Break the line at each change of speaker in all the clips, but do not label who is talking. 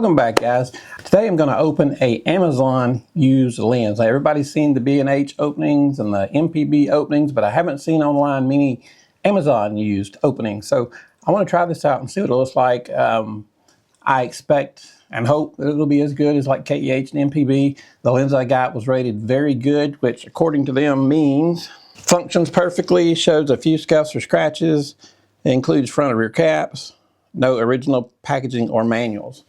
Welcome back, guys. Today I'm going to open a Amazon used lens. Now, everybody's seen the B&H openings and the MPB openings, but I haven't seen online many Amazon used openings. So I want to try this out and see what it looks like. I expect and hope that it'll be as good as like KEH and MPB. The lens I got was rated very good, which according to them means functions perfectly, shows a few scuffs or scratches, it includes front and rear caps, no original packaging or manuals.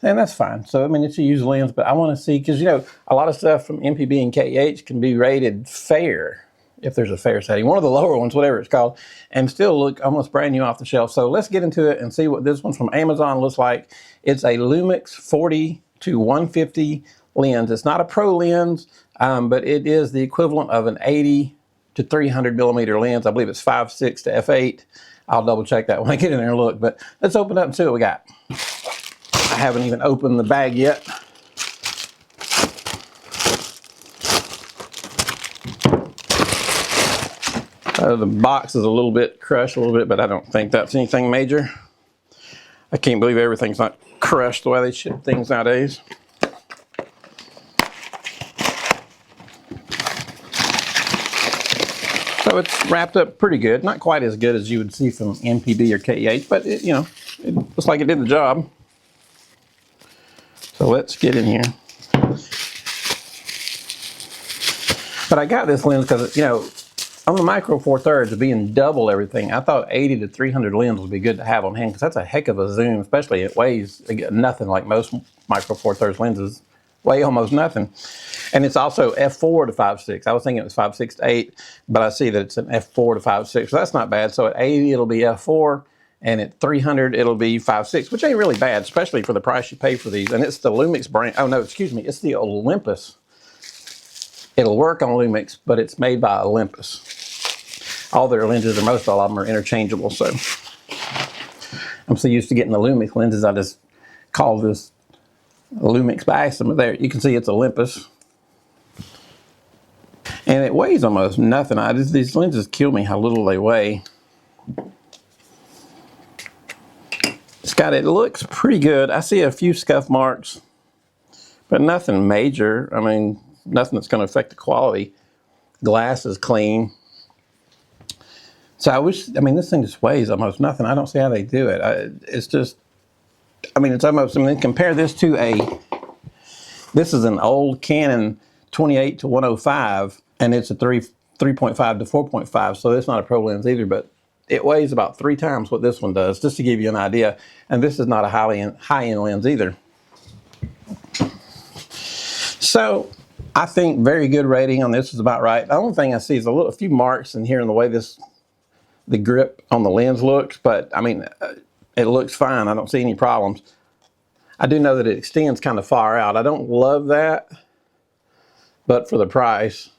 And that's fine. So, I mean, it's a used lens, but I want to see, because, you know, a lot of stuff from MPB and KEH can be rated fair, if there's a fair setting. One of the lower ones, whatever it's called, and still look almost brand new off the shelf. So let's get into it and see what this one from Amazon looks like. It's a Lumix 40 to 150 lens. It's not a pro lens, but it is the equivalent of an 80 to 300 millimeter lens. I believe it's 5.6 to f8. I'll double check that when I get in there and look, but let's open up and see what we got. I haven't even opened the bag yet. The box is a little bit crushed, but I don't think that's anything major. I can't believe everything's not crushed the way they ship things nowadays. So it's wrapped up pretty good. Not quite as good as you would see from MPB or KEH, but it, you know, it looks like it did the job. So let's get in here. But I got this lens because, you know, on the Micro Four Thirds, being double everything, I thought 80 to 300 lens would be good to have on hand because that's a heck of a zoom, especially it weighs nothing like most Micro Four Thirds lenses weigh almost nothing. And it's also f4 to 5.6. I was thinking it was 5.6 to 8, but I see that it's an f4 to 5.6, so that's not bad. So at 80, it'll be f4. And at 300, it'll be 5.6, which ain't really bad, especially for the price you pay for these. And it's the Lumix brand. Oh, no, excuse me. It's the Olympus. It'll work on Lumix, but it's made by Olympus. All their lenses, or most all of them, are interchangeable. So I'm so used to getting the Lumix lenses, I just call this Lumix by accident. There, you can see it's Olympus. And it weighs almost nothing. These lenses kill me how little they weigh. It looks pretty good. I see a few scuff marks, but nothing major. I mean, nothing that's going to affect the quality. Glass is clean. So I mean, this thing just weighs almost nothing. I don't see how they do it. It's just, I mean, it's almost, I mean, compare this to this is an old Canon 28 to 105, and it's a 3.5 to 4.5, so it's not a pro lens either, but it weighs about 3 times what this one does, just to give you an idea. And this is not a high-end lens either. So I think very good rating on this is about right. The only thing I see is a few marks in here in the way the grip on the lens looks, but I mean, it looks fine. I don't see any problems. I do know that it extends kind of far out. I don't love that, but for the price,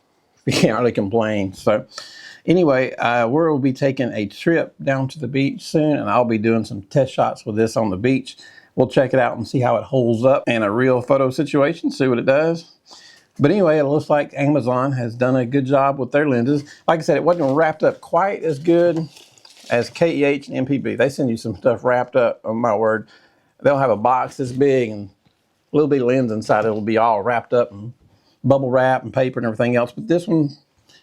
you can't really complain. So anyway, we'll be taking a trip down to the beach soon, and I'll be doing some test shots with this on the beach. We'll check it out and see how it holds up in a real photo situation, see what it does. But anyway, it looks like Amazon has done a good job with their lenses. Like I said, it wasn't wrapped up quite as good as KEH and MPB. They send you some stuff wrapped up, oh my word. They'll have a box this big and a little bitty lens inside. It'll be all wrapped up and bubble wrap and paper and everything else. But this one,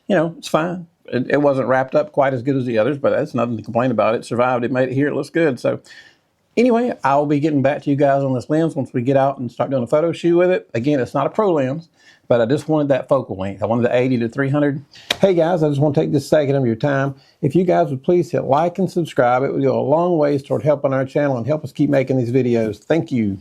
you know, it's fine. It wasn't wrapped up quite as good as the others, but that's nothing to complain about. It survived. It made it here. It looks good. So anyway, I'll be getting back to you guys on this lens once we get out and start doing a photo shoot with it. Again, it's not a pro lens, but I just wanted that focal length. I wanted the 80 to 300. Hey guys, I just want to take this second of your time. If you guys would please hit like and subscribe, it would go a long ways toward helping our channel and help us keep making these videos. Thank you.